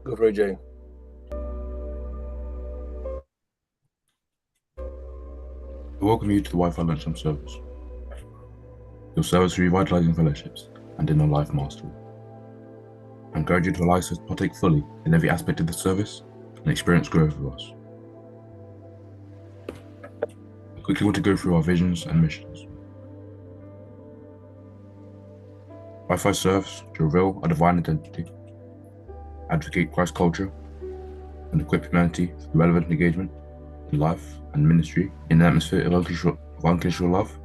Go for it, Jay. I welcome you to the Wi-Fi Lunchtime service. Your service for revitalizing fellowships and inner life mastery. I encourage you to allow us to partake fully in every aspect of the service and experience growth with us. I quickly want to go through our visions and missions. Wi-Fi serves to reveal our divine identity, advocate Christ culture, and equip humanity for relevant engagement in life and ministry in an atmosphere of unconditional love,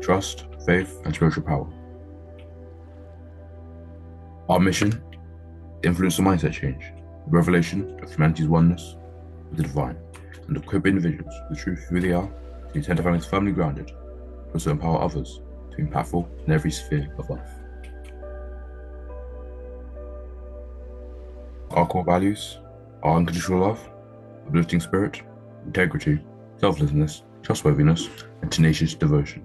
trust, faith, and spiritual power. Our mission: influence the mindset change, the revelation of humanity's oneness with the divine, and equip individuals with the truth of who they are, to the intent of having us firmly grounded, but also empower others to be impactful in every sphere of life. Our core values are unconditional love, uplifting spirit, integrity, selflessness, trustworthiness, and tenacious devotion.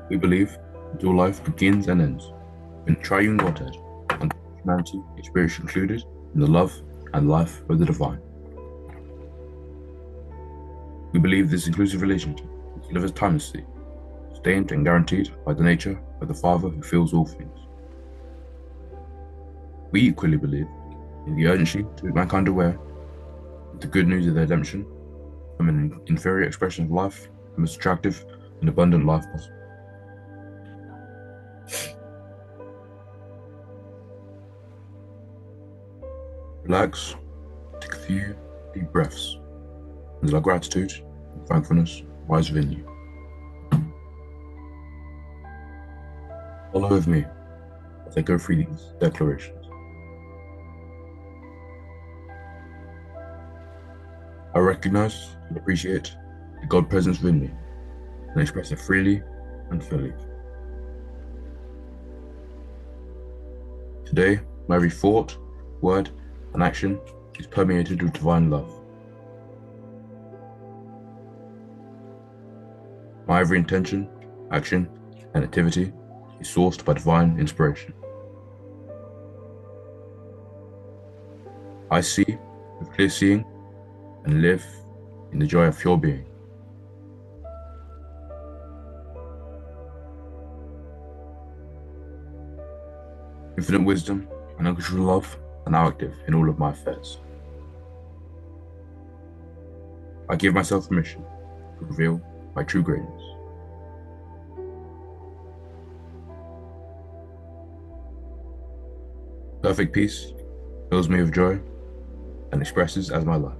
We believe that all life begins and ends in triune Godhead, and humanity is spiritually included in the love and life of the divine. We believe this inclusive relationship delivers timelessly, sustained and guaranteed by the nature of the Father who fills all things. We equally believe in the urgency to make mankind aware of the good news of their redemption from an inferior expression of life, the most attractive and abundant life possible. Relax, take a few deep breaths, and let gratitude and thankfulness rise within you. Follow with me as I go through these declarations. I recognize and appreciate the God presence within me and express it freely and fully. Today, my every thought, word, and action is permeated with divine love. My every intention, action, and activity is sourced by divine inspiration. I see with clear seeing and live in the joy of pure being. Infinite wisdom and unconditional love are now active in all of my affairs. I give myself permission to reveal my true greatness. Perfect peace fills me with joy and expresses as my life.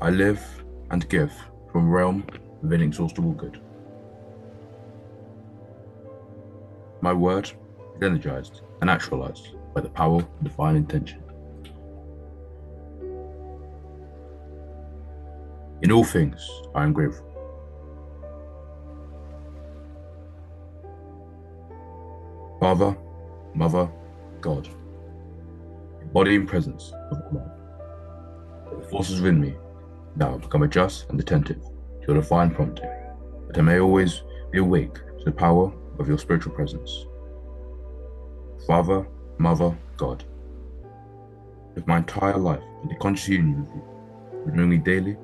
I live and give from a realm of inexhaustible good. My word is energized and actualized by the power of divine intention. In all things, I am grateful. Father, Mother, God, embody and presence of all life. The forces within me now become adjust and attentive to your divine prompting, that I may always be awake to the power of your spiritual presence. Father, Mother, God, with my entire life in the conscious union with you, renewing me daily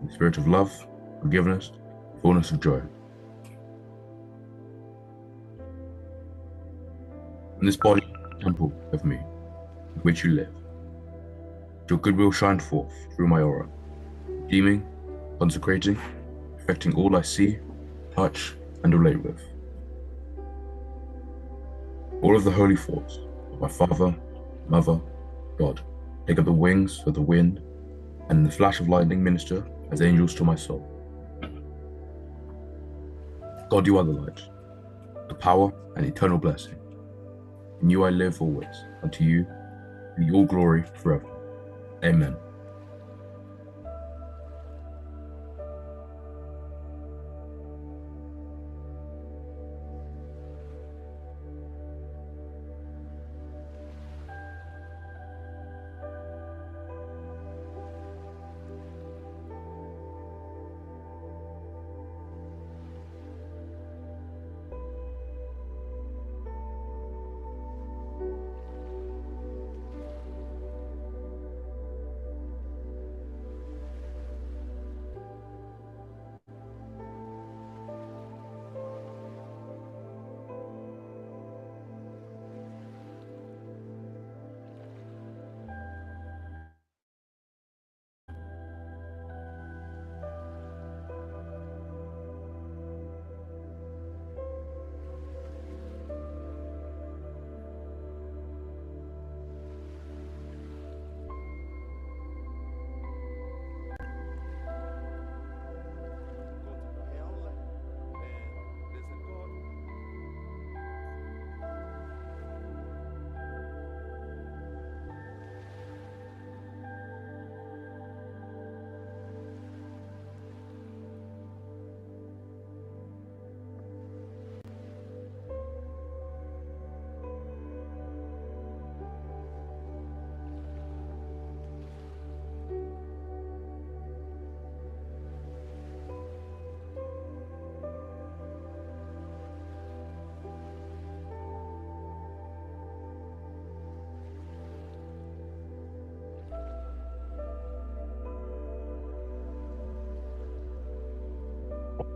in the spirit of love, forgiveness, and fullness of joy. In this body, temple of me, in which you live, your goodwill shine forth through my aura, redeeming, consecrating, affecting all I see, touch, and relate with. All of the holy thoughts of my Father, Mother, God take up the wings of the wind, and in the flash of lightning minister as angels to my soul. God, you are the light, the power, and eternal blessing. In you I live always, unto you be all glory forever. Amen.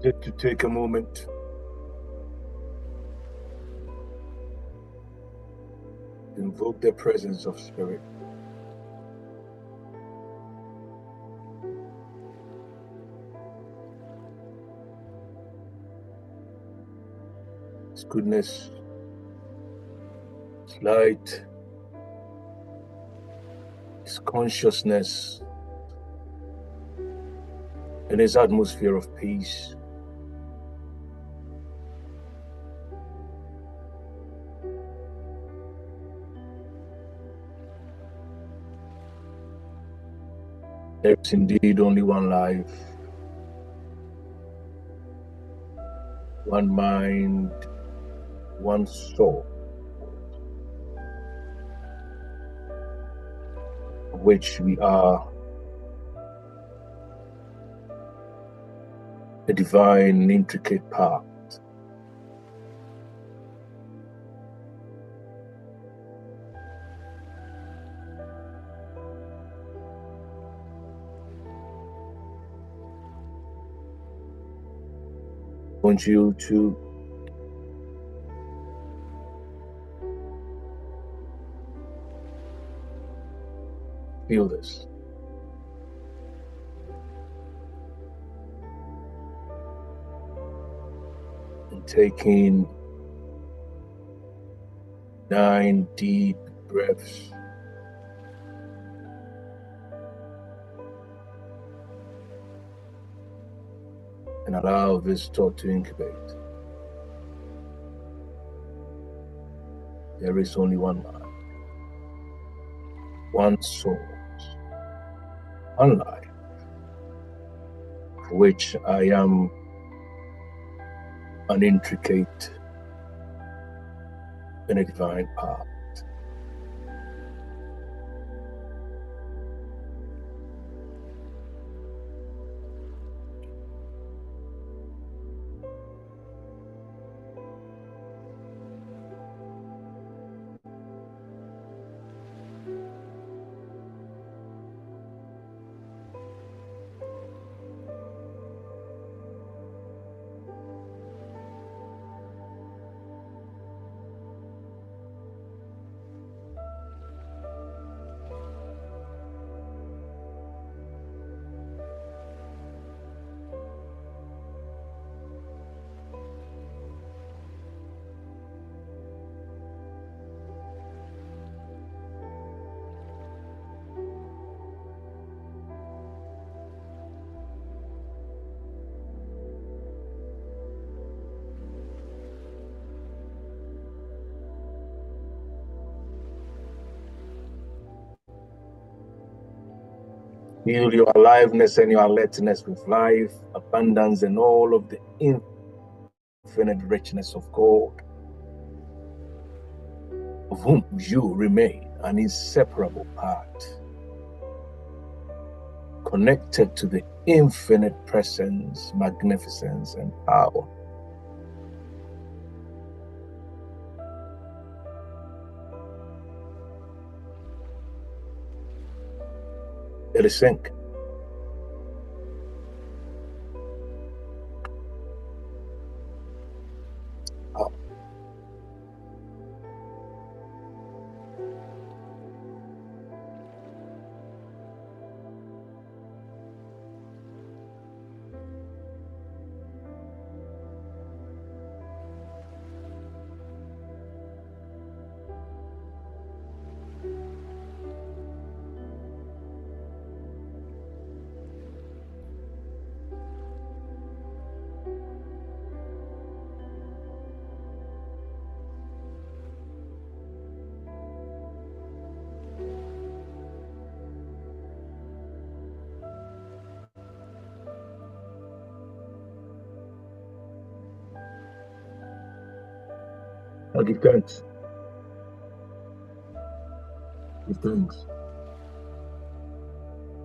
Just to take a moment to invoke the presence of Spirit. His goodness, His light, His consciousness, and His atmosphere of peace. There is indeed only one life, one mind, one soul, of which we are a divine, intricate part. I want you to feel this. And taking 9 deep breaths. And allow this thought to incubate. There is only one mind, one soul, one life, for which I am an intricate and a divine part. Feel your aliveness and your alertness with life, abundance, and all of the infinite richness of God, of whom you remain an inseparable part, connected to the infinite presence, magnificence, and power. Let it sink. Out. Now give thanks. Give thanks.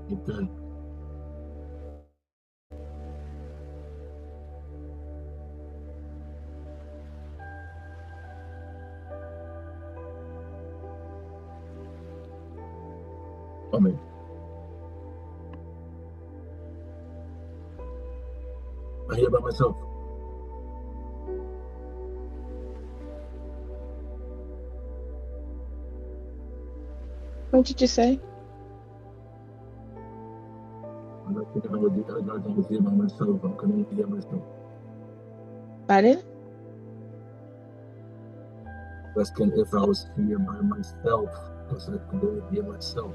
Give thanks. Amen. I'm here by myself. What did you say? I'm not thinking I was here by myself. I'm coming here myself. Pardon? Asking if I was here by myself, because I could only hear myself.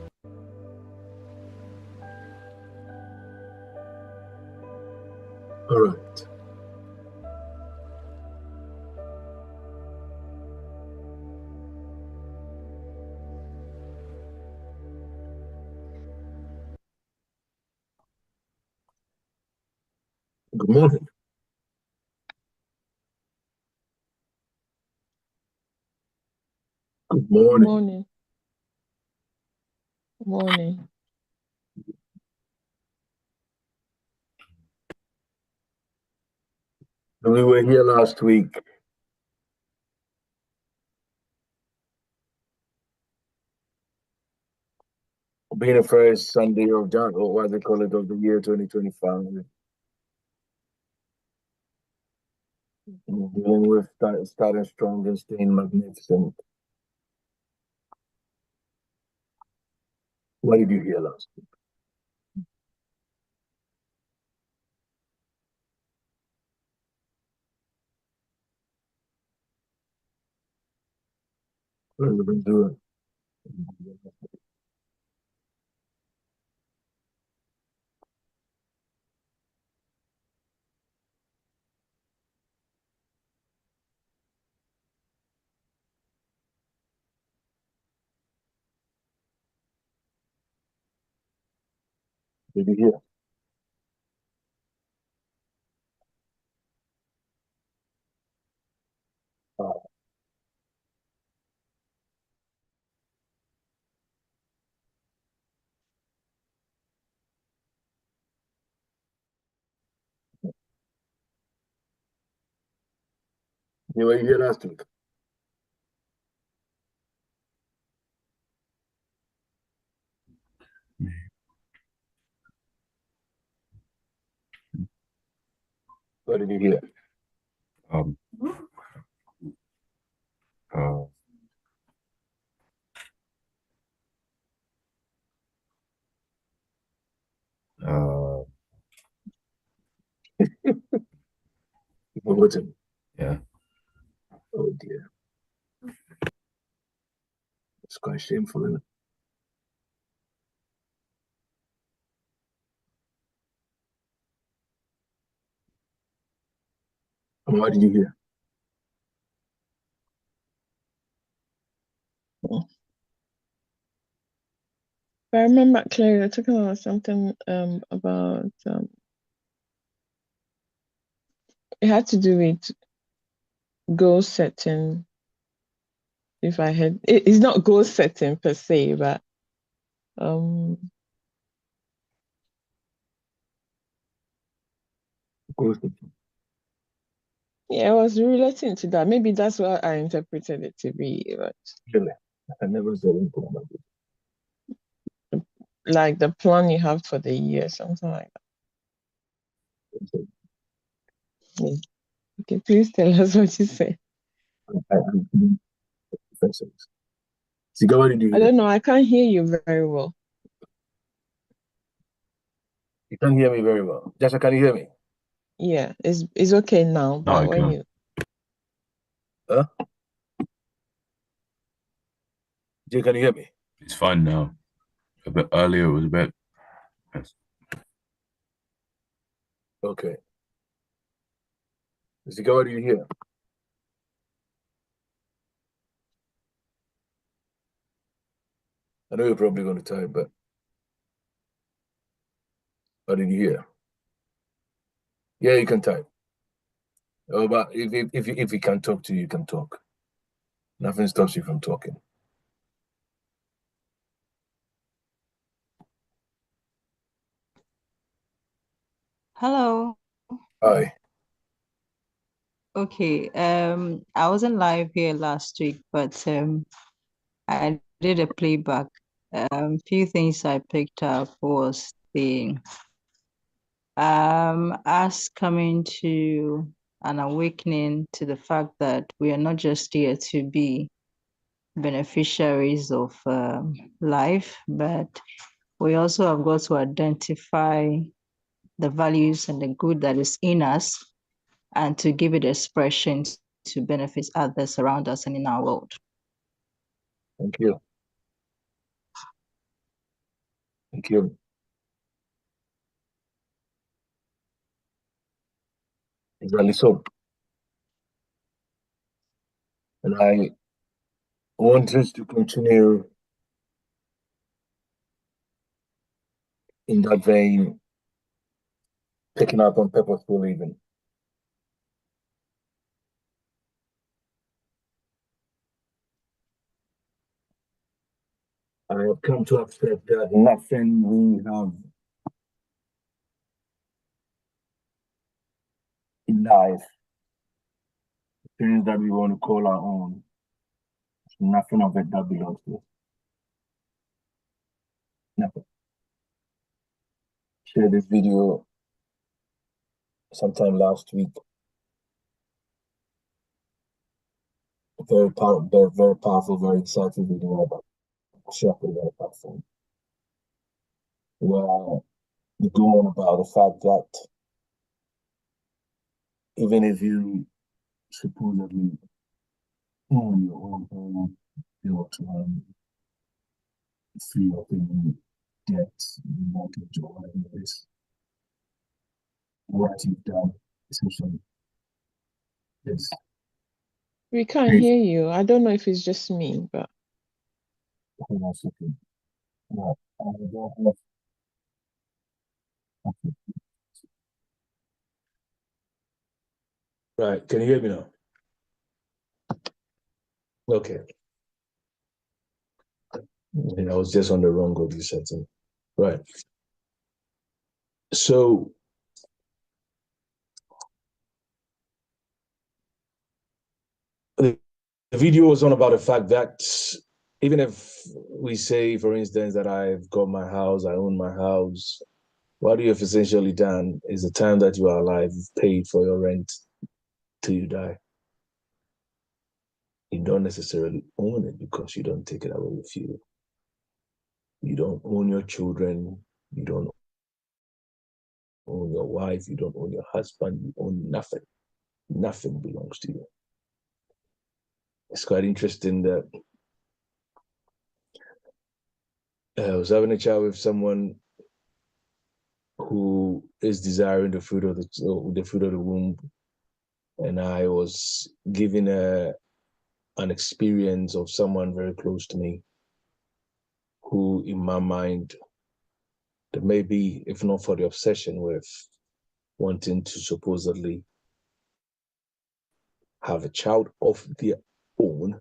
All right. Good morning. Good morning. Morning. Morning. We were here last week. Being the first Sunday of John, or what they call it, of the year 2025. Dealing with starting strong and staying magnificent. What did you hear last week? What have you been doing? Did you hear? You were here last week. What did you hear? Um, uh, uh, Bulletin. yeah. Oh dear. It's quite shameful, isn't it? And what did you hear? If I remember clearly, you're talking about something about it had to do with goal setting. If I had, it's not goal setting per se, but yeah, I was relating to that. Maybe that's what I interpreted it to be, but Really? I never said anything about it. like the plan you have for the year, something like that. Yeah. Okay, please tell us what you say. Siga, what did you I hear? don't know. I can't hear you very well. You can't hear me very well. Joshua, can you hear me? Yeah, it's okay now, No, but I when can't. you Huh? Jay, can you hear me? It's fine now. A bit earlier, it was a bit. Yes. Okay. Siga, what do you hear? I know you're probably going to type, but what did you hear? Yeah, you can type. Oh, but if you can talk to you, you can talk. Nothing stops you from talking. Hello. Hi. Okay. I wasn't live here last week, but I did a playback. Few things I picked up was Us coming to an awakening to the fact that we are not just here to be beneficiaries of life, but we also have got to identify the values and the good that is in us and to give it expression to benefit others around us and in our world. Thank you. Thank you. Exactly so. And I want us to continue in that vein, picking up on purposeful living. I have come to accept that nothing we have in life, things that we want to call our own, nothing of it that belongs to us. Nothing. Shared this video sometime last week. Very powerful, very exciting video about shopping on a platform. Where you go on about the fact that even if you supposedly own your own home, you're free of any debt, mortgage, or whatever it is, what you've done essentially is We can't hear you. I don't know if it's just me, but hold on a second. Yeah, I don't have. Okay. Right, can you hear me now? Okay. I was just on the wrong audio setting. Right. So the video was on about the fact that even if we say, for instance, that I've got my house, I own my house, what you have essentially done is the time that you are alive, you've paid for your rent till you die. You don't necessarily own it because you don't take it away with you. You don't own your children. You don't own your wife. You don't own your husband. You own nothing. Nothing belongs to you. It's quite interesting that I was having a chat with someone who is desiring the fruit of the womb, and I was giving an experience of someone very close to me, who, in my mind, that maybe, if not for the obsession with wanting to supposedly have a child of their own,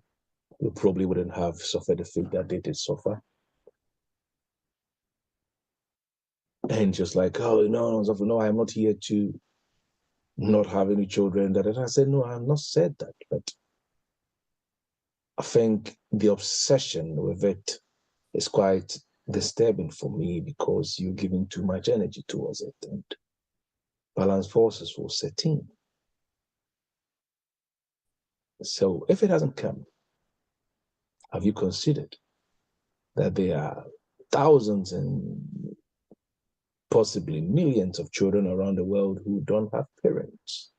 we probably wouldn't have suffered the fate that they did suffer. And just like, oh, no, I'm not here to not have any children. And I said, no, I've not said that. But I think the obsession with it is quite disturbing for me because you're giving too much energy towards it, and balance forces will set in. So if it hasn't come, have you considered that there are thousands and possibly millions of children around the world who don't have parents?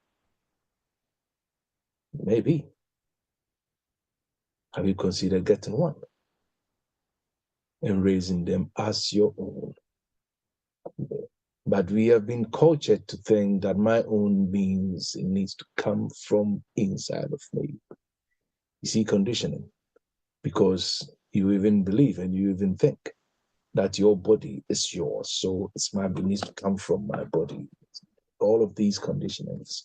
Maybe. Have you considered getting one and raising them as your own? But we have been cultured to think that my own means it needs to come from inside of me. You see, conditioning, because you even believe and you even think that your body is yours. So it's my it needs to come from my body. All of these conditionings.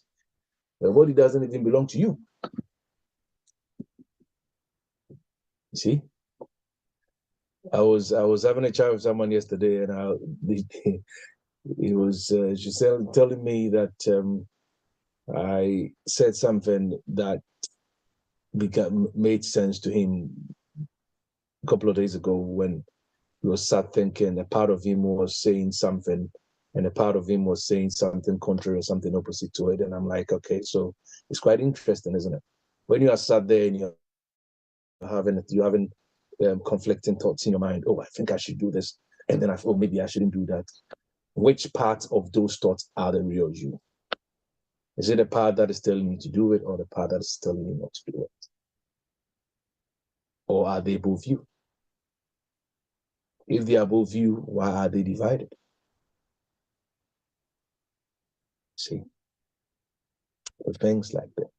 The body doesn't even belong to you. You see? I was having a chat with someone yesterday, and it was she said, telling me that I said something that made sense to him a couple of days ago when he was sat thinking. A part of him was saying something, And a part of him was saying something contrary or something opposite to it. And I'm like, okay, so it's quite interesting, isn't it? When you are sat there and you're having conflicting thoughts in your mind, oh, I think I should do this. And then maybe I shouldn't do that. Which part of those thoughts are the real you? Is it the part that is telling you to do it, or the part that is telling you not to do it? Or are they both you? If they are both you, why are they divided? See, things like that.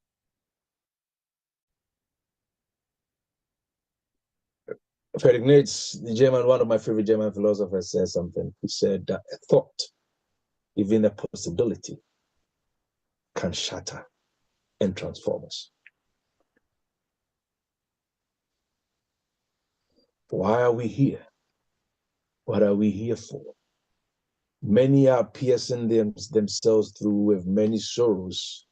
Friedrich Nietzsche, the German, one of my favorite German philosophers, said something. He said that a thought, even a possibility, can shatter and transform us. Why are we here? What are we here for? Many are piercing themselves through with many sorrows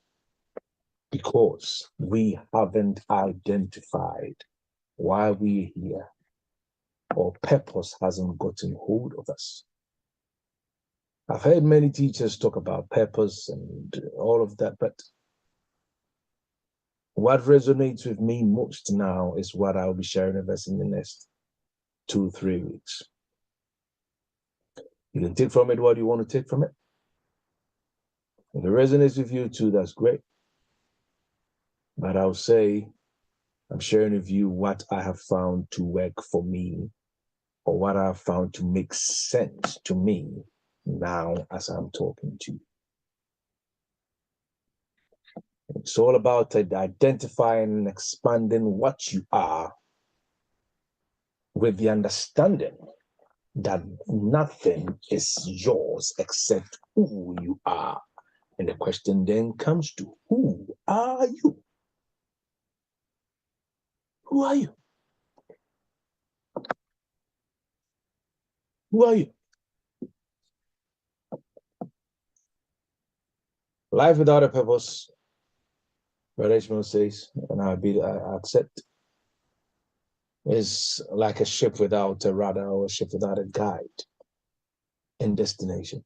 because we haven't identified why we're here, or purpose hasn't gotten hold of us. I've heard many teachers talk about purpose and all of that, but what resonates with me most now is what I'll be sharing with us in the next 2-3 weeks. You can take from it what you want to take from it. If it resonates with you too, that's great. But I'll say, I'm sharing with you what I have found to work for me, or what I have found to make sense to me now as I'm talking to you. It's all about identifying and expanding what you are with the understanding that nothing is yours except who you are. And the question then comes to, who are you? Who are you? Who are you? Life without a purpose, Brother Ishmael says, and I accept, is like a ship without a rudder, or a ship without a guide and destination.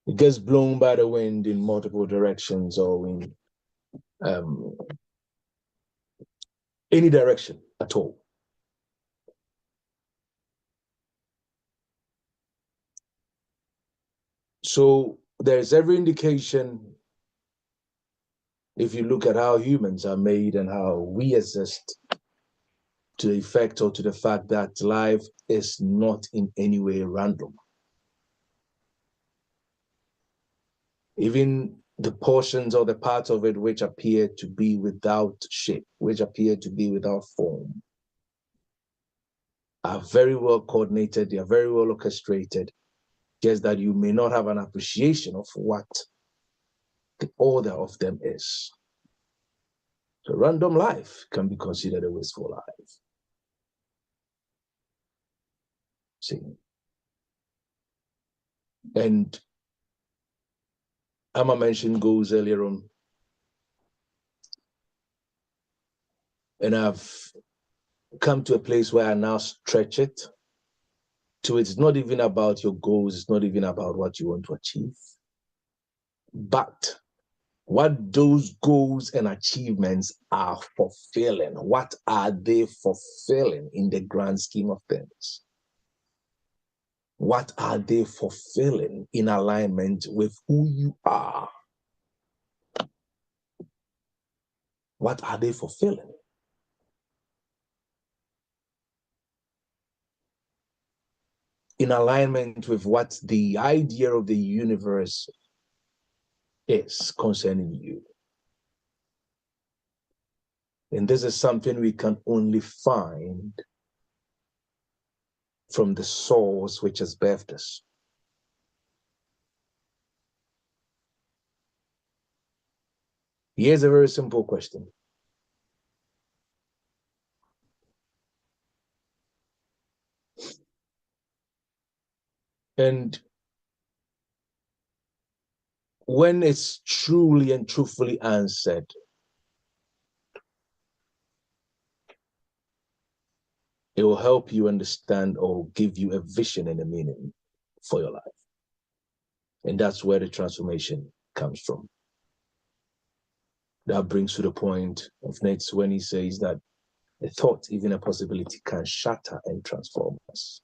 It gets blown by the wind in multiple directions, or in any direction at all. So there's every indication, if you look at how humans are made and how we exist, to the effect or to the fact that life is not in any way random. Even the portions or the parts of it which appear to be without shape, which appear to be without form, are very well coordinated, they are very well orchestrated, just that you may not have an appreciation of what the order of them is. So random life can be considered a wasteful life. See? And Amma mentioned goals earlier on. And I've come to a place where I now stretch it to, it's not even about your goals, it's not even about what you want to achieve, but what those goals and achievements are fulfilling. What are they fulfilling in the grand scheme of things? What are they fulfilling in alignment with who you are? What are they fulfilling? In alignment with what the idea of the universe is concerning you. And this is something we can only find from the source which has birthed us. Here's a very simple question. And when it's truly and truthfully answered, it will help you understand or give you a vision and a meaning for your life. And that's where the transformation comes from. That brings to the point of next when he says that a thought, even a possibility, can shatter and transform us.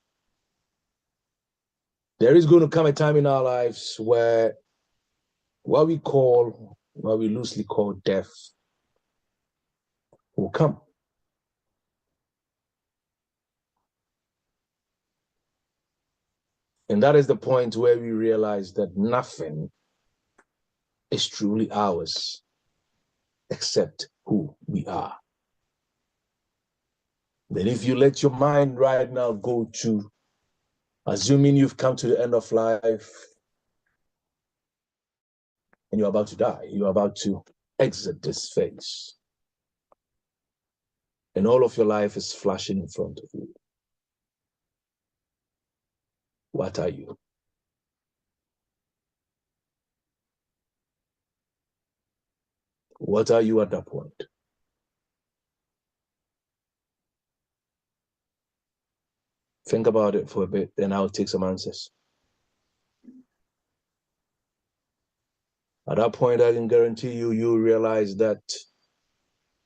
There is going to come a time in our lives where what we loosely call death will come. And that is the point where we realize that nothing is truly ours except who we are. Then if you let your mind right now go to assuming you've come to the end of life and you're about to die, you're about to exit this phase, and all of your life is flashing in front of you. What are you? What are you at that point? Think about it for a bit, then I'll take some answers. At that point, I can guarantee you realize that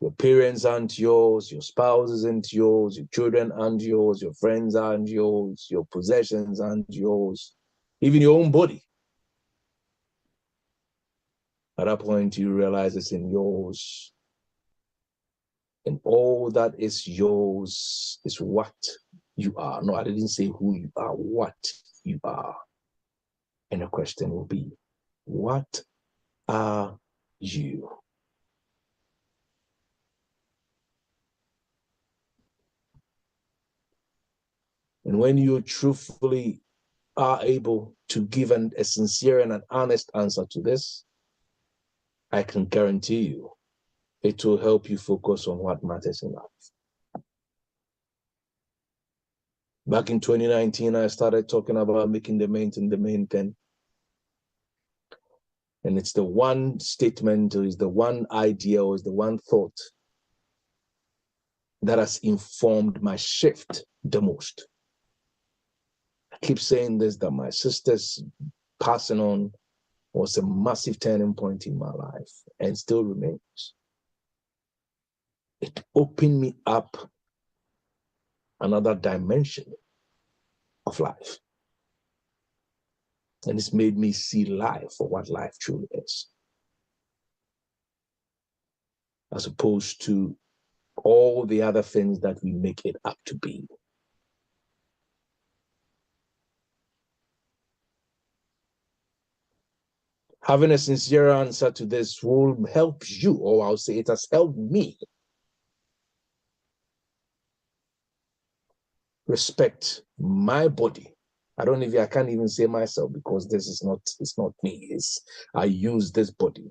your parents aren't yours, your spouse isn't yours, your children aren't yours, your friends aren't yours, your possessions aren't yours, even your own body. At that point, you realize it's in yours. And all that is yours is what you are. No, I didn't say who you are, what you are. And the question will be, what are you? And when you truthfully are able to give a sincere and an honest answer to this, I can guarantee you it will help you focus on what matters in life. Back in 2019, I started talking about making the main thing the main thing. And it's the one statement, or is the one idea, or is the one thought that has informed my shift the most. I keep saying this, that my sister's passing on was a massive turning point in my life and still remains. It opened me up another dimension of life. And it's made me see life for what life truly is, as opposed to all the other things that we make it up to be. Having a sincere answer to this will help you, or I'll say it has helped me respect my body. I can't even say myself, because this is not, it's not me. I use this body,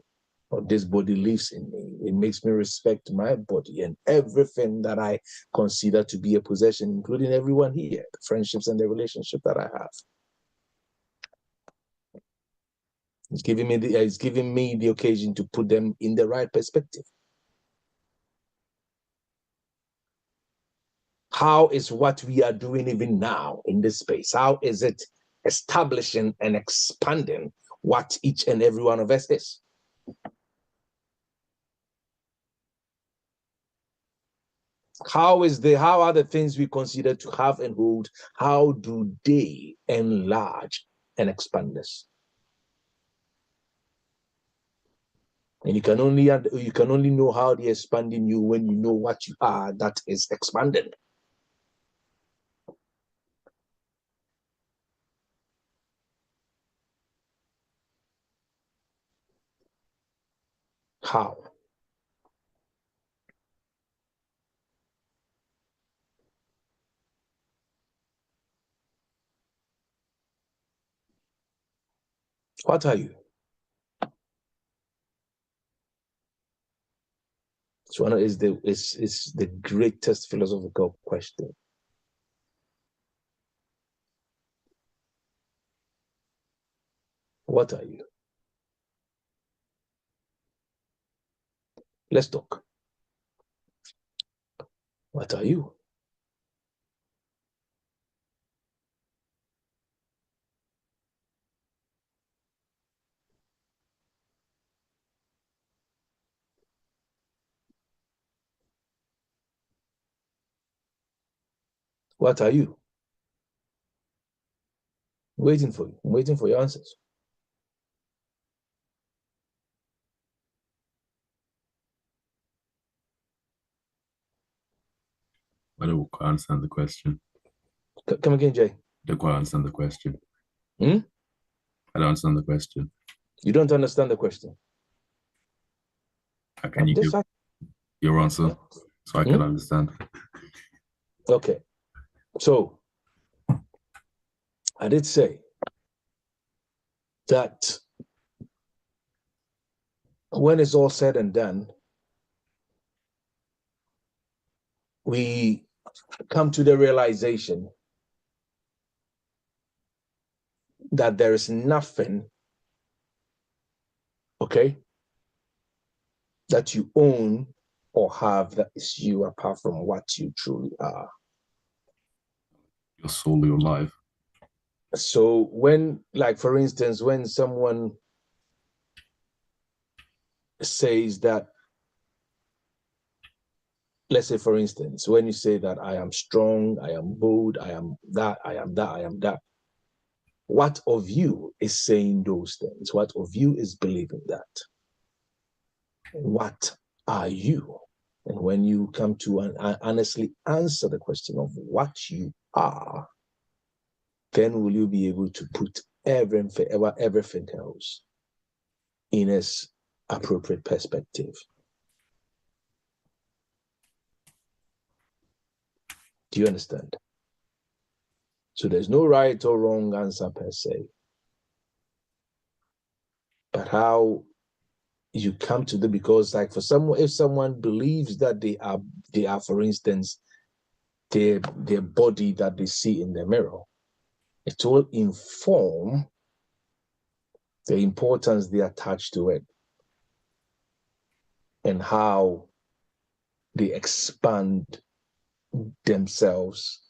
or this body lives in me. It makes me respect my body and everything that I consider to be a possession, including everyone here, the friendships and the relationship that I have. It's giving me the occasion to put them in the right perspective. How is what we are doing even now in this space? How is it establishing and expanding what each and every one of us is? How are the things we consider to have and hold, how do they enlarge and expand us? And you can only know how they're expanding you when you know what you are that is expanding. How? What are you? It's the greatest philosophical question. What are you? Let's talk. What are you? What are you? I'm waiting for you. I'm waiting for your answers. I don't quite understand the question. Come again, Jay. I don't quite understand the question. Hmm? I don't understand the question. You don't understand the question. How can you give your answer so I can understand? Okay. So I did say that when it's all said and done, we come to the realization that there is nothing, okay, that you own or have that is you apart from what you truly are. Your soul, your life. So when, like, for instance, when someone says that, let's say, for instance, when you say that I am strong, I am bold, I am that, I am that, I am that, what of you is saying those things? What of you is believing that? What are you? And when you come to honestly answer the question of what you are, then will you be able to put everything else in its appropriate perspective. Do you understand? So there's no right or wrong answer per se, but how you come to the, because like for someone, if someone believes that they are, for instance, their body that they see in the mirror, it will inform the importance they attach to it and how they expand themselves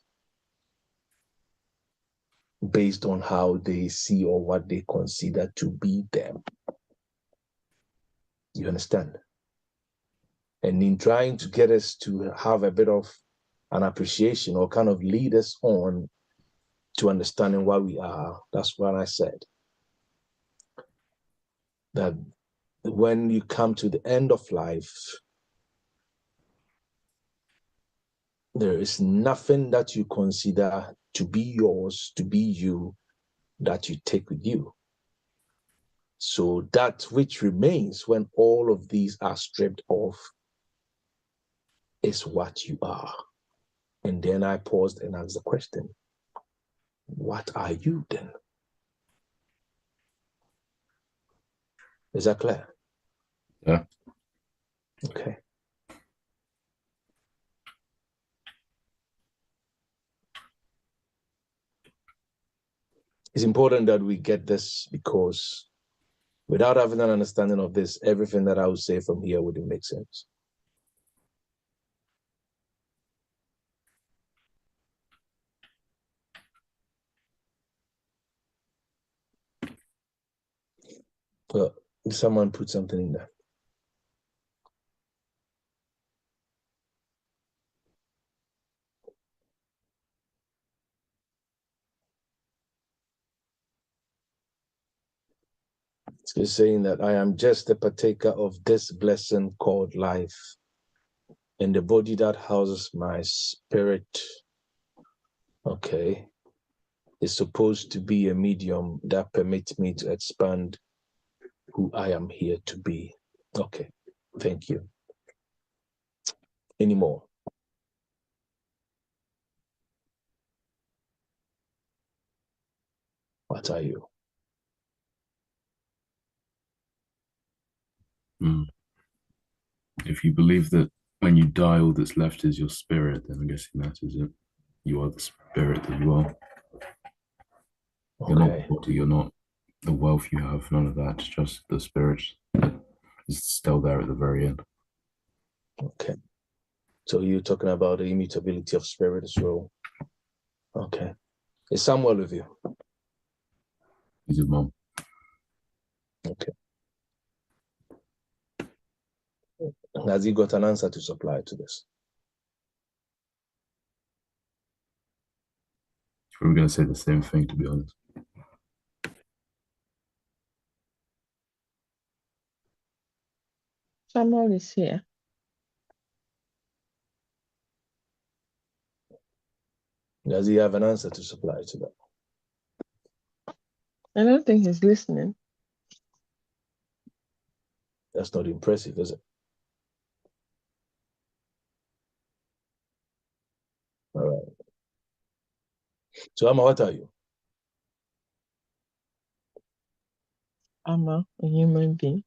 based on how they see or what they consider to be them. You understand? And in trying to get us to have a bit of an appreciation or kind of lead us on to understanding what we are, that's what I said. That when you come to the end of life, there is nothing that you consider to be yours, to be you, that you take with you. So that which remains when all of these are stripped off is what you are. And then I paused and asked the question, what are you then? Is that clear? Yeah. Okay. It's important that we get this, because without having an understanding of this, everything that I would say from here wouldn't make sense. But if someone put something in there. It's saying that I am just a partaker of this blessing called life, and the body that houses my spirit, okay, is supposed to be a medium that permits me to expand who I am here to be. Okay, thank you. Any more? What are you? If you believe that when you die, all that's left is your spirit, then I'm guessing that is it. You are the spirit that you are. You're not the body, you're not the wealth you have, none of that. It's just the spirit that is still there at the very end. Okay. So you're talking about the immutability of spirit as well. Okay. Is Samuel with you? He's a mom. Okay. Has he got an answer to supply to this? We were going to say the same thing, to be honest. Samuel is here. Does he have an answer to supply to that? I don't think he's listening. That's not impressive, is it? All right. So, Amma, what are you? I'm a human being.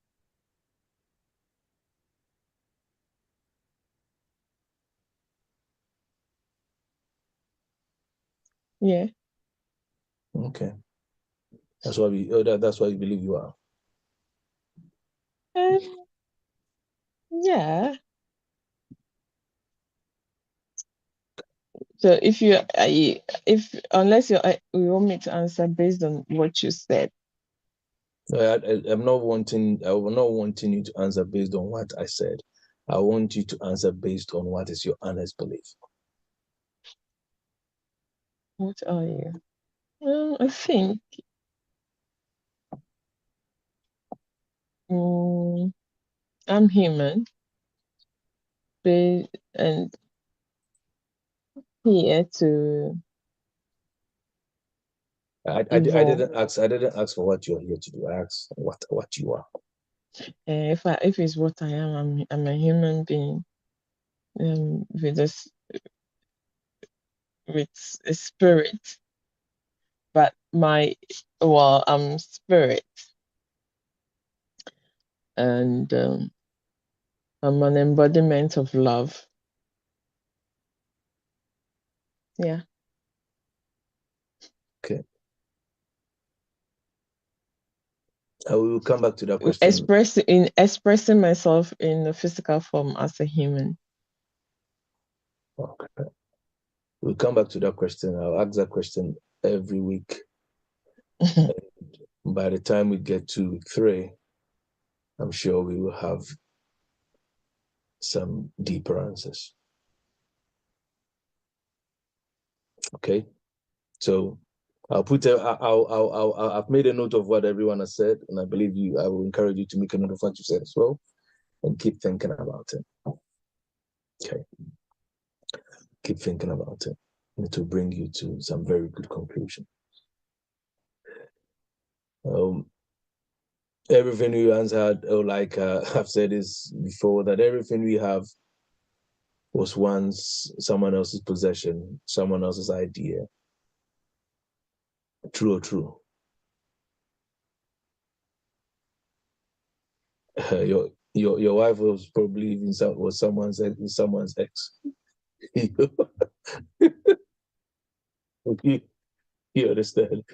Yeah. Okay. That's why that's why you believe you are. Yeah. So if unless you want me to answer based on what you said. I'm not wanting. I will not wanting you to answer based on what I said. I want you to answer based on what is your honest belief. What are you? I think I'm human, and here to I evolve. didn't ask. I didn't ask for what you're here to do. I asked what you are. If it's what I am, I'm a human being, with a spirit, but I'm spirit, and I'm an embodiment of love. Yeah. Okay. I will come back to that question. Expressing myself in the physical form as a human. Okay. We'll come back to that question. I'll ask that question every week. By the time we get to week 3, I'm sure we will have some deeper answers. Okay. So I'll put I've made a note of what everyone has said, and I believe I will encourage you to make a note of what you said as well, and keep thinking about it. Okay. Keep thinking about it. It will bring you to some very good conclusion. Everything we answered, like I've said this before, that everything we have was once someone else's possession, someone else's idea. True or true? Your wife was probably even someone's ex. Okay, you understand?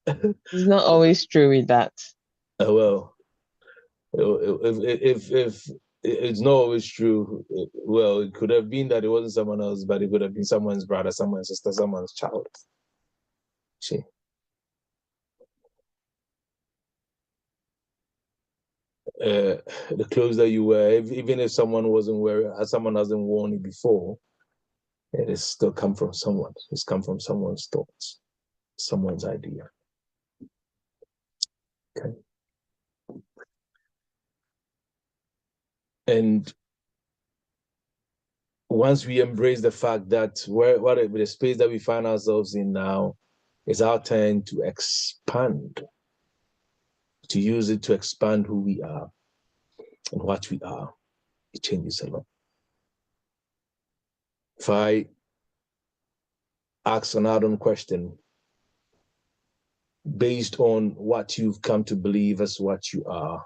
It's not always true with that. Well, if it's not always true, well, it could have been that it wasn't someone else, but it could have been someone's brother, someone's sister, someone's child. See. The clothes that you wear, even if someone someone hasn't worn it before, it has still come from someone. It's come from someone's thoughts, someone's idea. Okay. And once we embrace the fact that the space that we find ourselves in now is our turn to expand, to use it to expand who we are and what we are, it changes a lot. If I ask an add-on question based on what you've come to believe as what you are,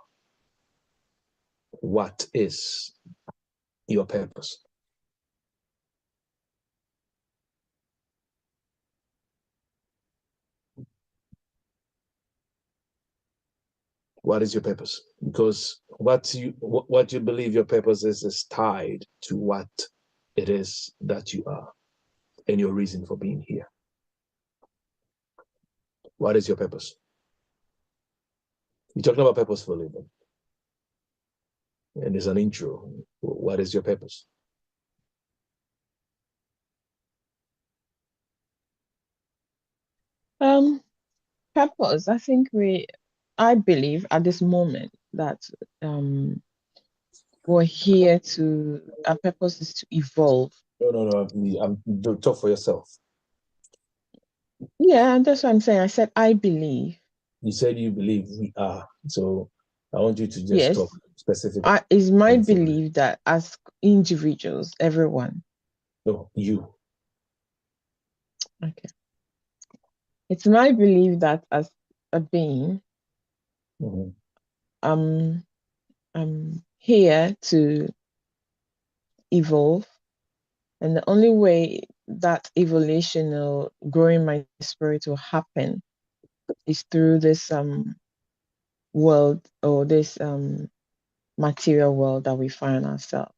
what is your purpose? What is your purpose? Because what you believe your purpose is tied to what it is that you are and your reason for being here. What is your purpose? You're talking about purposeful living. And there's an intro. What is your purpose? Purpose. I believe at this moment that we're here our purpose is to evolve. No. Don't talk for yourself. Yeah, that's what I'm saying. I said I believe. You said you believe we are. So I want you to just talk Yes. specifically. It's my belief that as individuals, everyone. No, you. Okay. It's my belief that as a being, I'm here to evolve. And the only way that evolution or growing my spirit will happen is through this world or this material world that we find ourselves.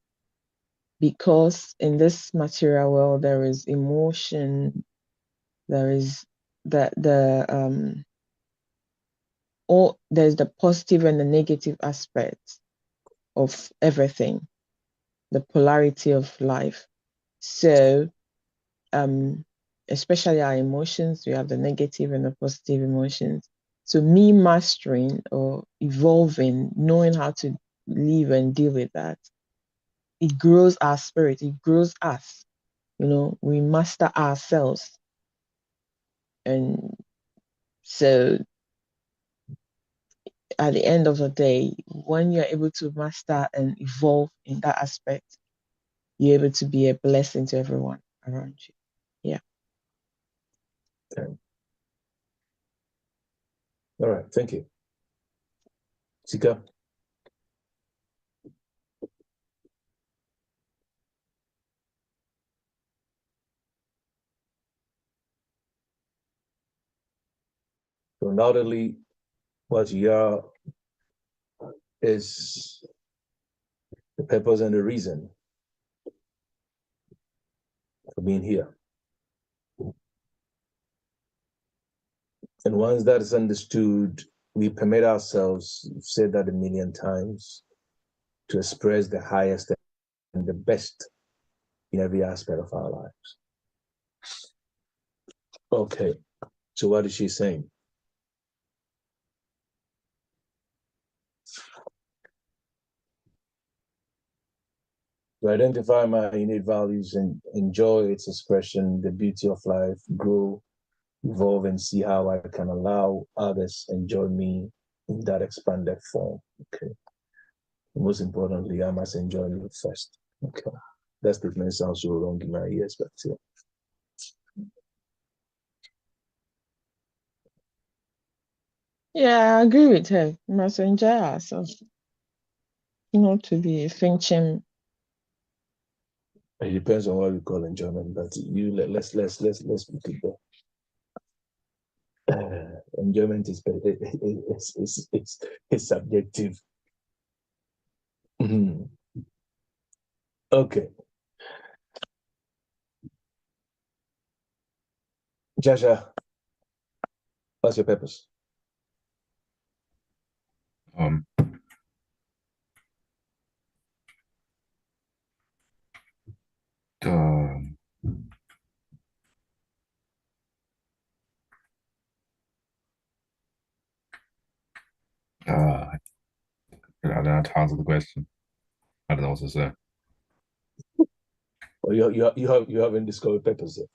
Because in this material world there is emotion, there is there's the positive and the negative aspects of everything, the polarity of life. So especially our emotions, we have the negative and the positive emotions. So me mastering or evolving, knowing how to live and deal with that, it grows our spirit, it grows us. We master ourselves. And so at the end of the day, when you're able to master and evolve in that aspect, you're able to be a blessing to everyone around you. Yeah. Okay. All right. Thank you. Sika? So undoubtedly, what you are is the purpose and the reason for being here. And once that is understood, we permit ourselves, you've said that a million times, to express the highest and the best in every aspect of our lives. Okay, so what is she saying? To identify my innate values and enjoy its expression, the beauty of life, grow, evolve, and see how I can allow others enjoy me in that expanded form. Okay. Most importantly, I must enjoy me first. Okay. That statement sounds so wrong in my ears, but yeah. Yeah, I agree with her. We must enjoy ourselves. Not to be thinking. It depends on what we call enjoyment, but let's put it there. Enjoyment is subjective. Okay. Jasha, what's your purpose? I don't know how to answer the question. I don't know what to say. Well, you haven't discovered purpose yet.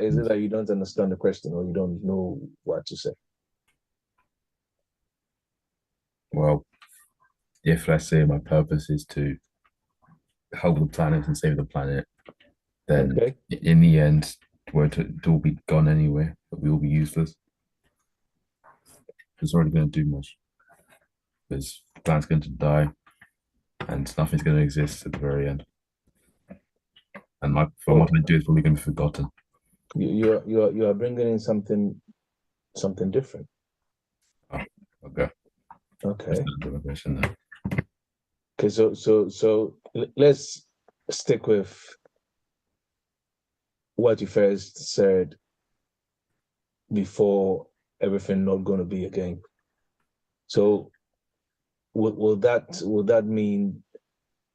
Is it that you don't understand the question or you don't know what to say? Well, if let's say my purpose is to help the planet and save the planet, then okay. In the end, it will be gone anyway, but we will be useless. It's already going to do much. Because the planet's going to die and nothing's going to exist at the very end. And what I do is probably going to be forgotten. You are bringing in something different. Oh, okay. Okay. Okay. Okay. So let's stick with what you first said before everything not going to be again. So will that mean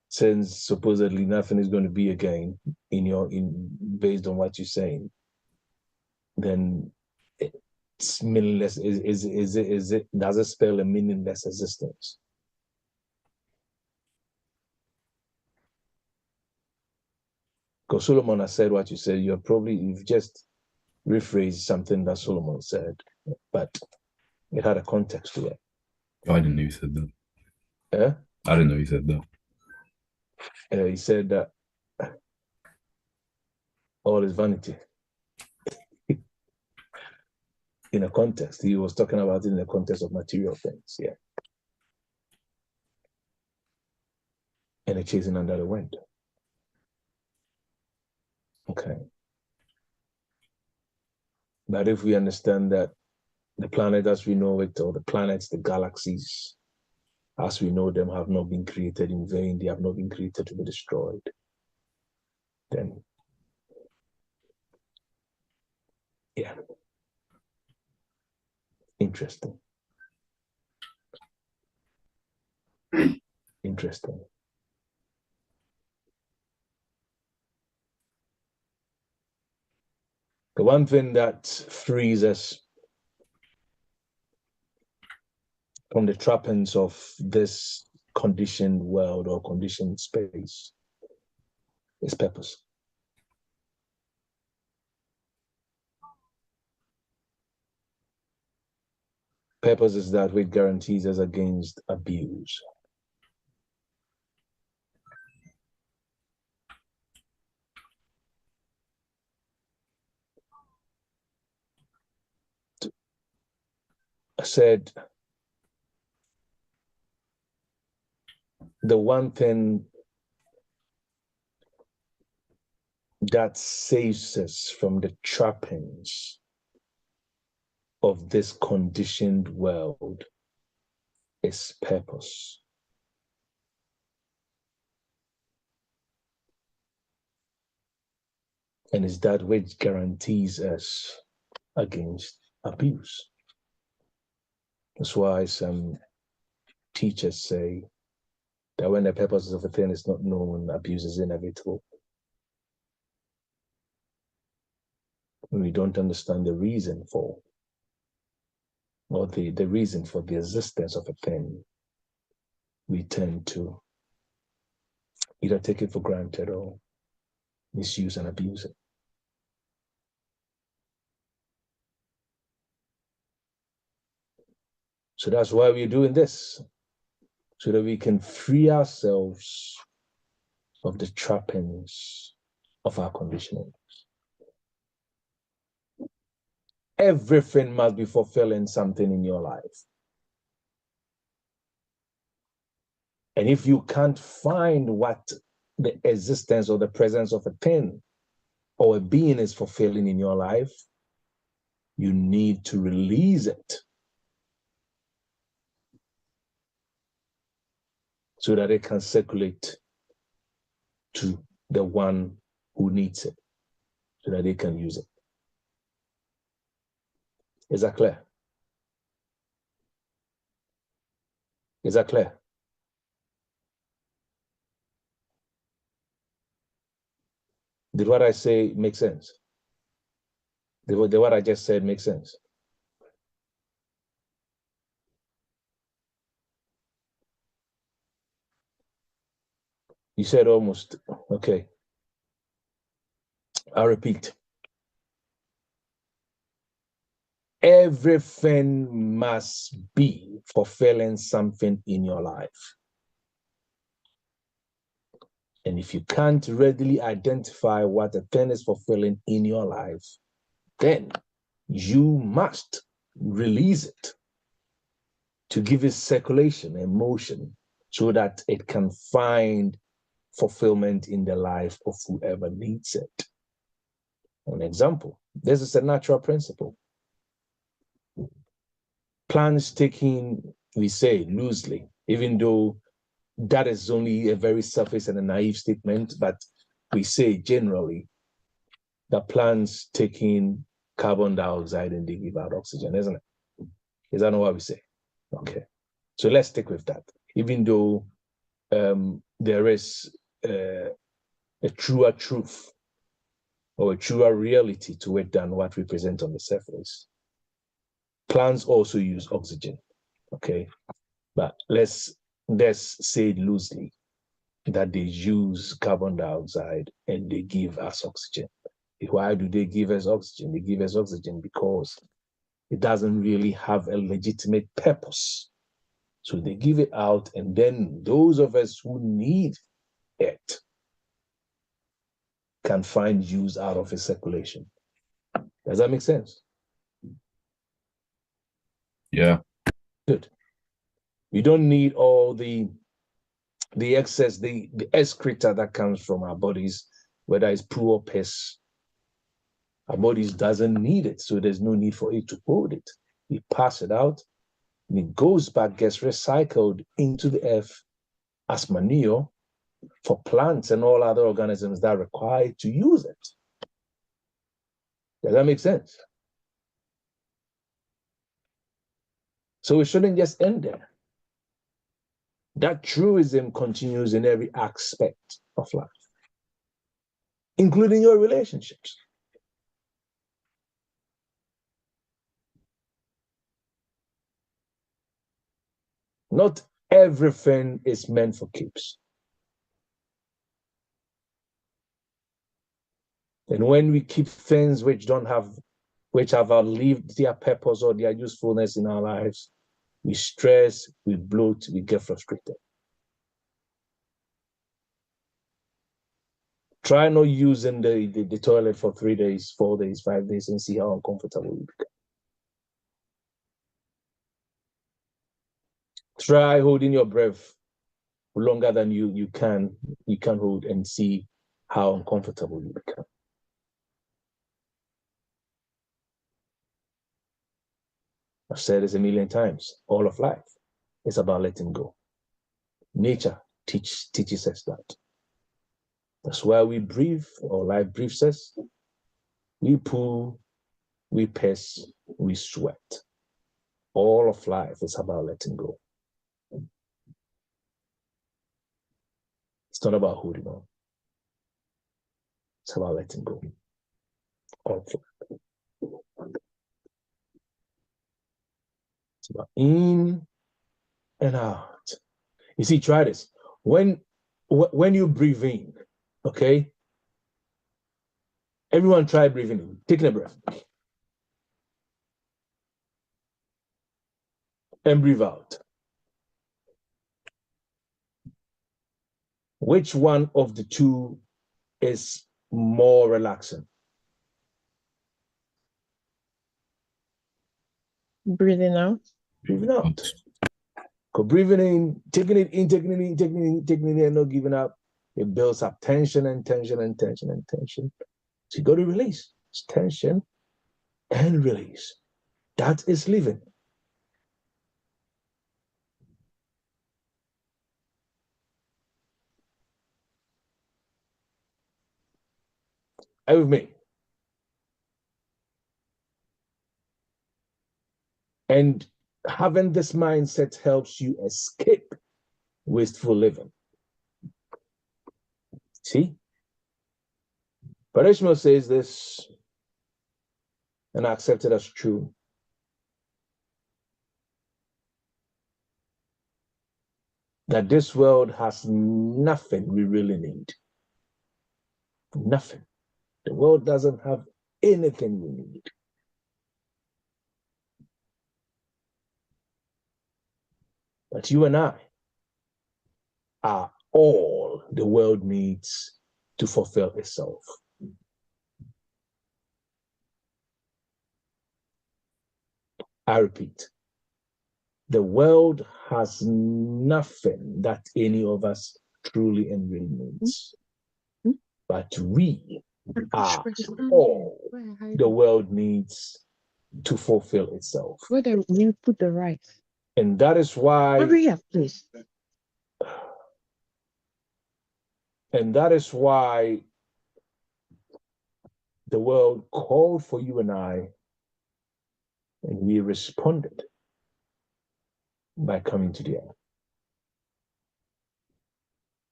since supposedly nothing is going to be again based on what you're saying, then it's meaningless. Does it spell a meaningless existence? Because Solomon has said what you said. You've just rephrased something that Solomon said, but it had a context to it. I didn't know you said that. Yeah? I didn't know you said that. He said that all is vanity. In a context, he was talking about it in the context of material things, yeah. And a chasing under the wind. Okay. But if we understand that the planet as we know it, or the planets, the galaxies, as we know them, have not been created in vain, they have not been created to be destroyed, then, yeah. Interesting. Interesting. The one thing that frees us from the trappings of this conditioned world or conditioned space is purpose. Purpose is that which guarantees us against abuse. I said, the one thing that saves us from the trappings of this conditioned world is purpose. And it's that which guarantees us against abuse. That's why some teachers say that when the purpose of a thing is not known, abuse is inevitable. When we don't understand the reason for, or the reason for the existence of a thing, we tend to either take it for granted or misuse and abuse it. So that's why we're doing this, so that we can free ourselves of the trappings of our conditioning. Everything must be fulfilling something in your life. And if you can't find what the existence or the presence of a thing or a being is fulfilling in your life, you need to release it so that it can circulate to the one who needs it, so that they can use it. Is that clear? Is that clear? Did what I say make sense? Did what I just said make sense? You said almost. Okay. I'll repeat. Everything must be fulfilling something in your life. And if you can't readily identify what a thing is fulfilling in your life, then you must release it to give it circulation and motion so that it can find fulfillment in the life of whoever needs it. An example, this is a natural principle. Plants taking, we say loosely, even though that is only a very surface and a naive statement, but we say generally that plants taking carbon dioxide and they give out oxygen, isn't it? Is that not what we say? Okay. So let's stick with that. Even though there is a truer truth or a truer reality to it than what we present on the surface. Plants also use oxygen, okay? But let's say it loosely, that they use carbon dioxide and they give us oxygen. Why do they give us oxygen? They give us oxygen because it doesn't really have a legitimate purpose. So they give it out, and then those of us who need it can find use out of its circulation. Does that make sense? Yeah. Good. We don't need all the excess, the excreta that comes from our bodies, whether it's poo or piss. Our bodies doesn't need it, so there's no need for it to hold it. We pass it out, and it goes back, gets recycled into the earth as manure for plants and all other organisms that are required to use it. Does that make sense? So it shouldn't just end there. That truism continues in every aspect of life, including your relationships. Not everything is meant for keeps. And when we keep things which have outlived their purpose or their usefulness in our lives, we stress, we bloat, we get frustrated. Try not using the toilet for 3 days, 4 days, 5 days, and see how uncomfortable you become. Try holding your breath longer than you can hold and see how uncomfortable you become. I've said this a million times. All of life is about letting go. Nature teaches us that. That's why we breathe, or life breathes us. We poo, we piss, we sweat. All of life is about letting go. It's not about holding on. It's about letting go. All of life. It's about in and out. You see, try this. When you breathe in, okay? Everyone try breathing in. Taking a breath. And breathe out. Which one of the two is more relaxing? Breathing out. Breathing out. Because breathing in, taking it in, and not giving up, it builds up tension and tension and tension and tension. So you got to release. It's tension and release. That is living. Are you with me? And having this mindset helps you escape wasteful living. See? Parishma says this, and I accept it as true. That this world has nothing we really need. Nothing. The world doesn't have anything we need. But you and I are all the world needs to fulfill itself. I repeat, the world has nothing that any of us truly and really needs. But we are all the world needs to fulfill itself. Where do you put the rice? And that is why. Hurry up, please. And that is why the world called for you and I, and we responded by coming to the earth.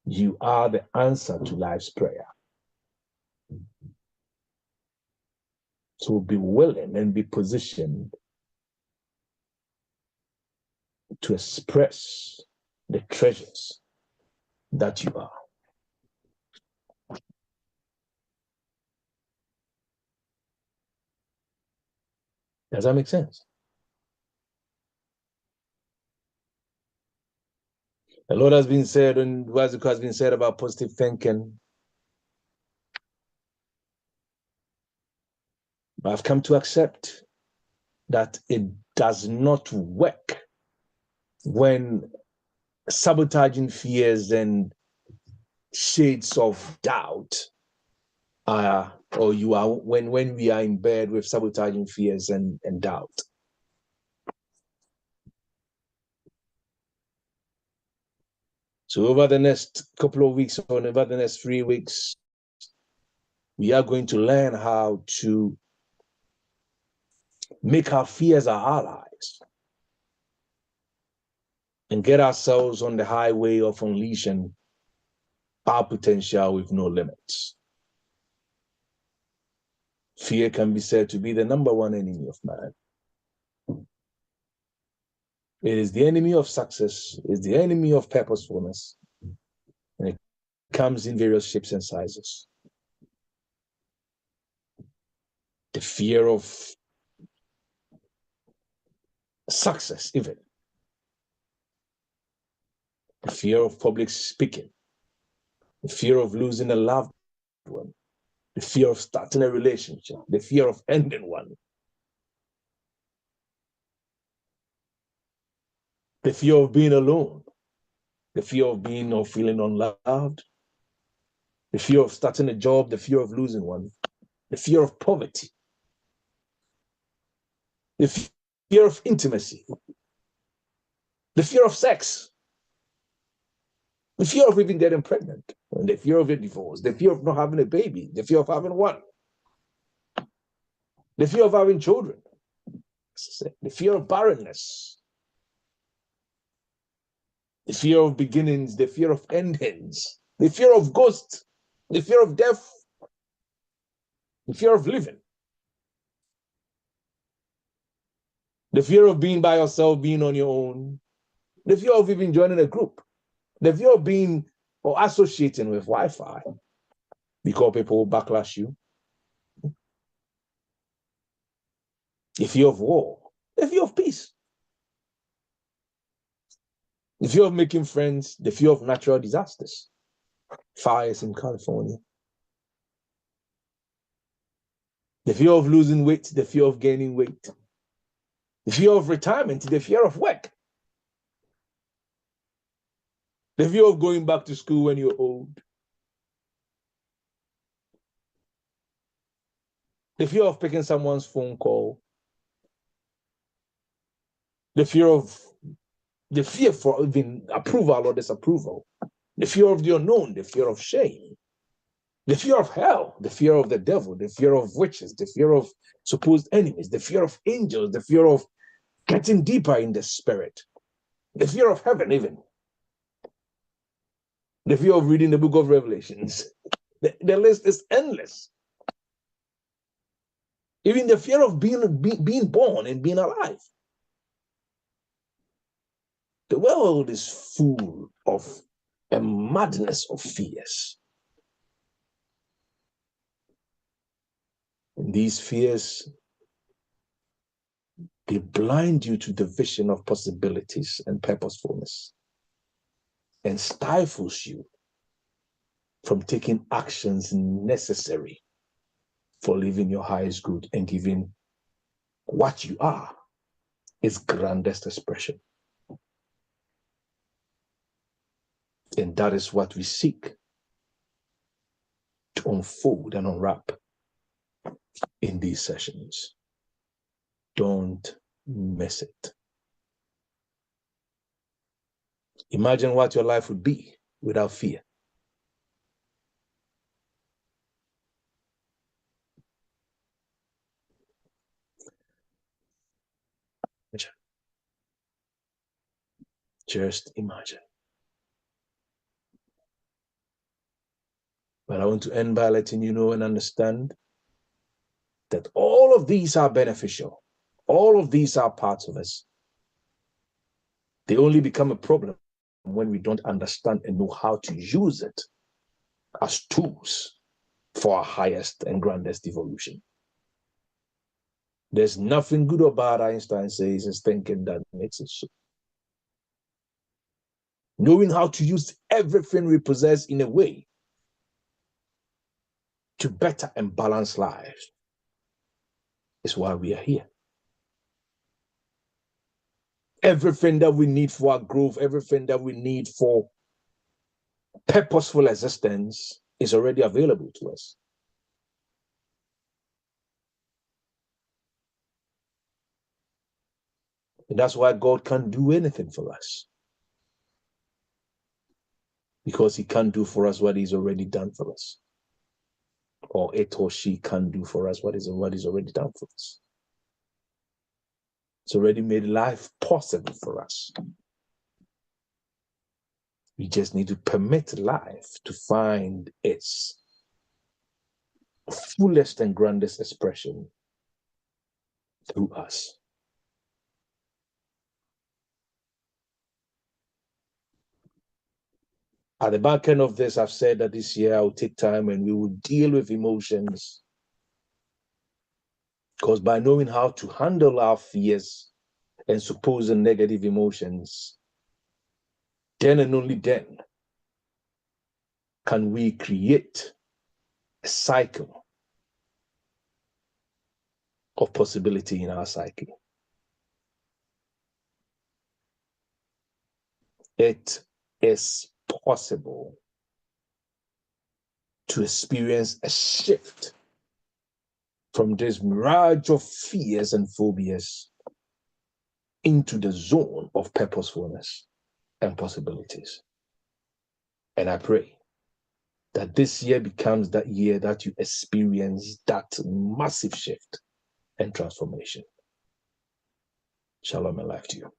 You are the answer to life's prayer. So be willing and be positioned to express the treasures that you are. Does that make sense? A lot has been said, and what has been said about positive thinking. But I've come to accept that it does not work when sabotaging fears and shades of doubt or you are when we are in bed with sabotaging fears and doubt. So over the next couple of weeks or over the next 3 weeks, we are going to learn how to make our fears our allies and get ourselves on the highway of unleashing our potential with no limits. Fear can be said to be the number one enemy of man. It is the enemy of success, it is the enemy of purposefulness, and it comes in various shapes and sizes. The fear of success, even. The fear of public speaking. The fear of losing a loved one. The fear of starting a relationship. The fear of ending one. The fear of being alone. The fear of being or feeling unloved. The fear of starting a job. The fear of losing one. The fear of poverty. The fear of intimacy. The fear of sex. The fear of even getting pregnant. And the fear of a divorce. The fear of not having a baby. The fear of having one. The fear of having children. The fear of barrenness. The fear of beginnings. The fear of endings. The fear of ghosts. The fear of death. The fear of living. The fear of being by yourself, being on your own. The fear of even joining a group. The fear of being or associating with Wi-Fi because people will backlash you. The fear of war. The fear of peace. The fear of making friends. The fear of natural disasters. Fires in California. The fear of losing weight. The fear of gaining weight. The fear of retirement. The fear of work. The fear of going back to school when you're old. The fear of picking someone's phone call. The fear for even approval or disapproval. The fear of the unknown. The fear of shame. The fear of hell. The fear of the devil. The fear of witches. The fear of supposed enemies. The fear of angels. The fear of getting deeper in the spirit. The fear of heaven even. The fear of reading the book of Revelations. The list is endless. Even the fear of being born and being alive. The world is full of a madness of fears. And these fears, they blind you to the vision of possibilities and purposefulness and stifles you from taking actions necessary for living your highest good and giving what you are its grandest expression. And that is what we seek to unfold and unwrap in these sessions. Don't miss it. Imagine what your life would be without fear. Just imagine. But I want to end by letting you know and understand that all of these are beneficial. All of these are parts of us. They only become a problem when we don't understand and know how to use it as tools for our highest and grandest evolution. There's nothing good or bad, Einstein says, is thinking that makes it so. Knowing how to use everything we possess in a way to better and balance lives is why we are here. Everything that we need for our growth, everything that we need for purposeful existence is already available to us. And that's why God can't do anything for us. Because he can't do for us what he's already done for us. Or it or she can't do for us what is already done for us. It's already made life possible for us. We just need to permit life to find its fullest and grandest expression through us. At the back end of this, I've said that this year I'll take time and we will deal with emotions. Because by knowing how to handle our fears and supposed negative emotions, then and only then can we create a cycle of possibility in our psyche. It is possible to experience a shift from this mirage of fears and phobias into the zone of purposefulness and possibilities. And I pray that this year becomes that year that you experience that massive shift and transformation. Shalom and life to you.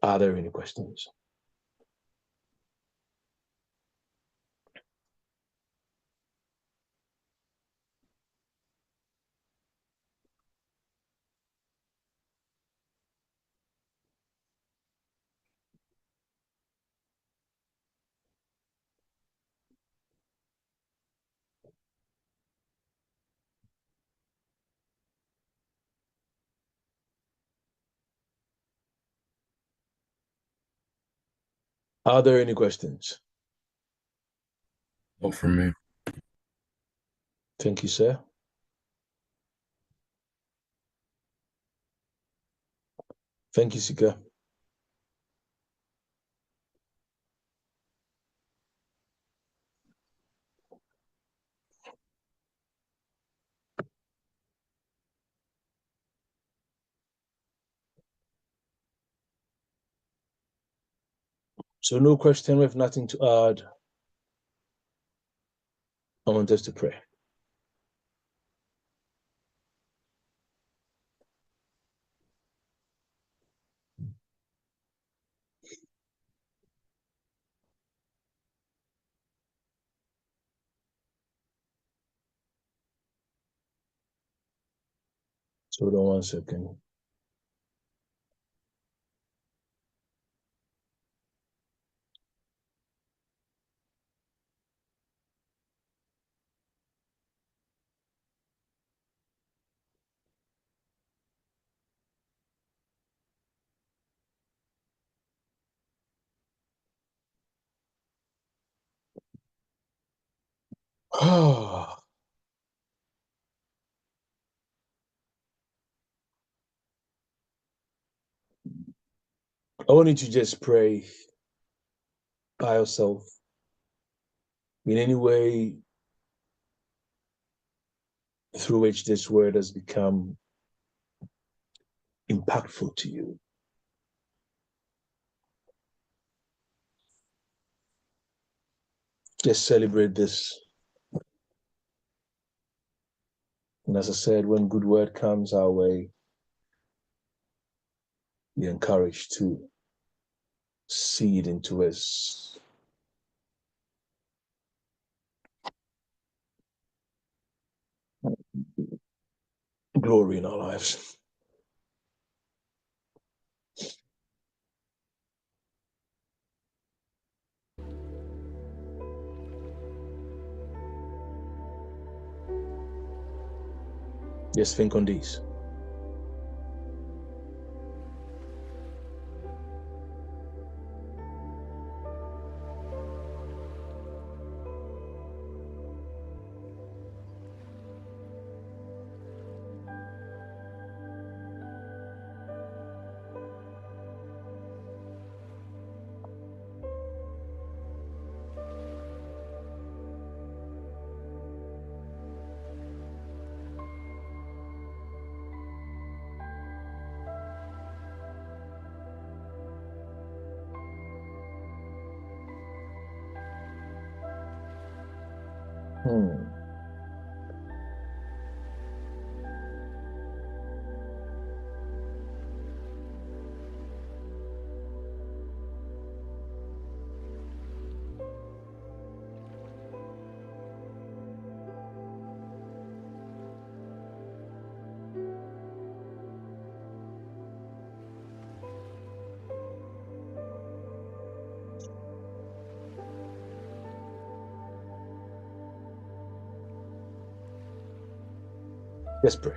Are there any questions? Are there any questions? Not from me. Thank you, sir. Thank you, Sika. So no question, we have nothing to add. I want us to pray. So hold on 1 second. I want you to just pray by yourself in any way through which this word has become impactful to you. Just celebrate this. And as I said, when good word comes our way, be encouraged to seed into us glory in our lives. Just think on this. Let's pray.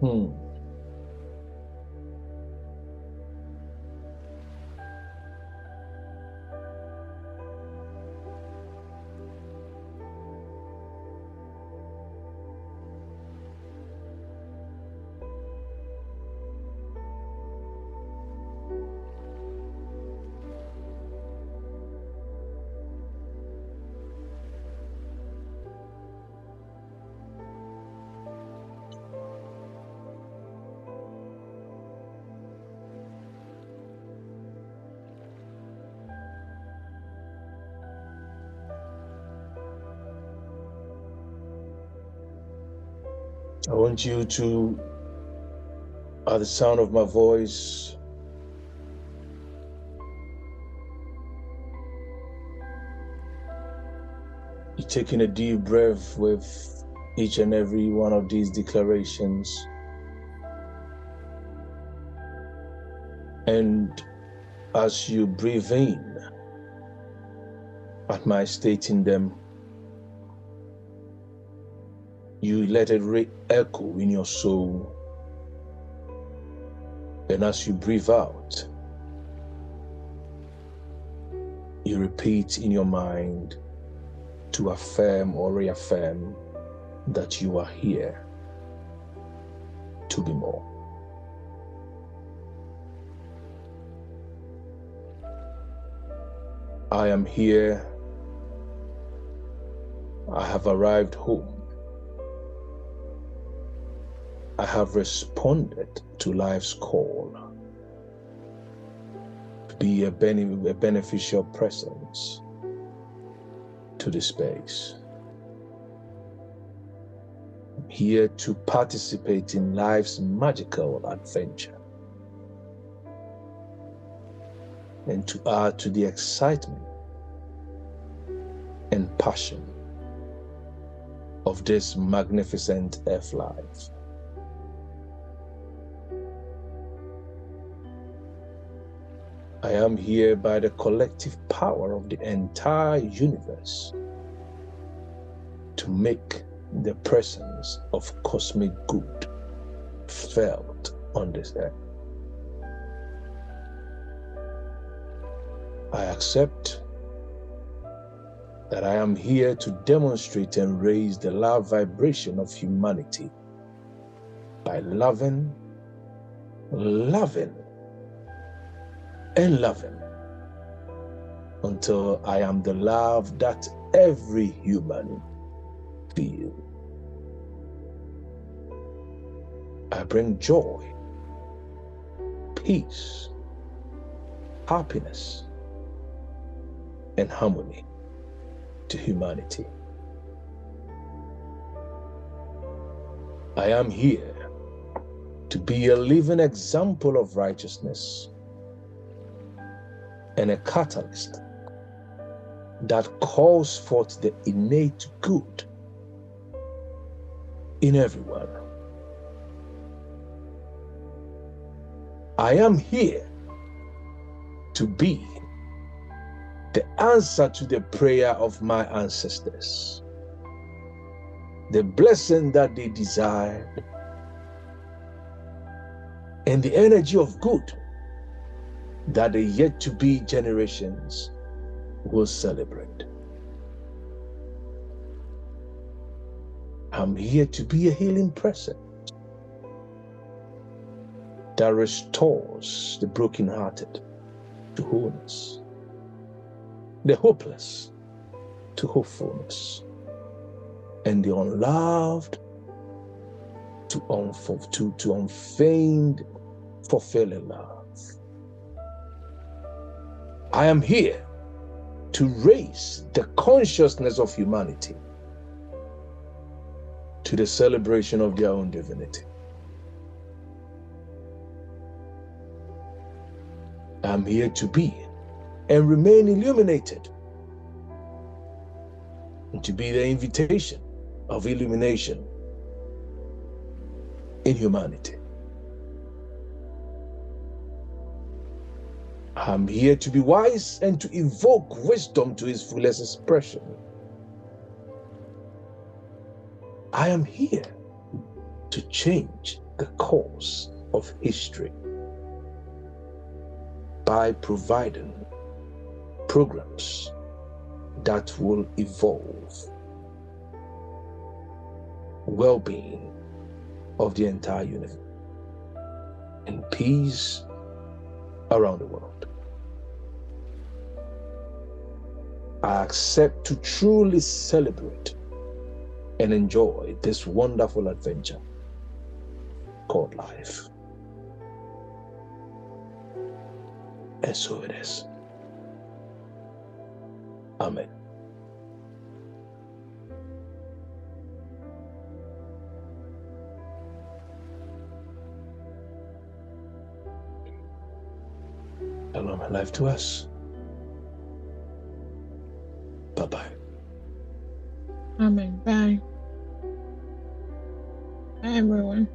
Hmm. I want you to, at the sound of my voice, you're taking a deep breath with each and every one of these declarations. And as you breathe in, at my stating them, you let it re-echo in your soul. And as you breathe out, you repeat in your mind to to affirm or reaffirm that you are here to be more. I am here. I have arrived home. I have responded to life's call to be a beneficial presence to the space. I'm here to participate in life's magical adventure and to add to the excitement and passion of this magnificent earth life. I am here by the collective power of the entire universe to make the presence of cosmic good felt on this earth. I accept that I am here to demonstrate and raise the love vibration of humanity by loving, and loving until I am the love that every human feels. I bring joy, peace, happiness, and harmony to humanity. I am here to be a living example of righteousness and a catalyst that calls forth the innate good in everyone. I am here to be the answer to the prayer of my ancestors, the blessing that they desired, and the energy of good that the yet-to-be generations will celebrate. I'm here to be a healing presence that restores the brokenhearted to wholeness, the hopeless to hopefulness, and the unloved to unfeigned, fulfilling love. I am here to raise the consciousness of humanity to the celebration of their own divinity. I'm here to be and remain illuminated, and to be the invitation of illumination in humanity. I'm here to be wise and to evoke wisdom to its fullest expression. I am here to change the course of history by providing programs that will evolve well-being of the entire universe and peace around the world. I accept to truly celebrate and enjoy this wonderful adventure called life. And so it is. Amen. Shalom and life to us. Bye-bye. Amen. Bye. Bye, everyone.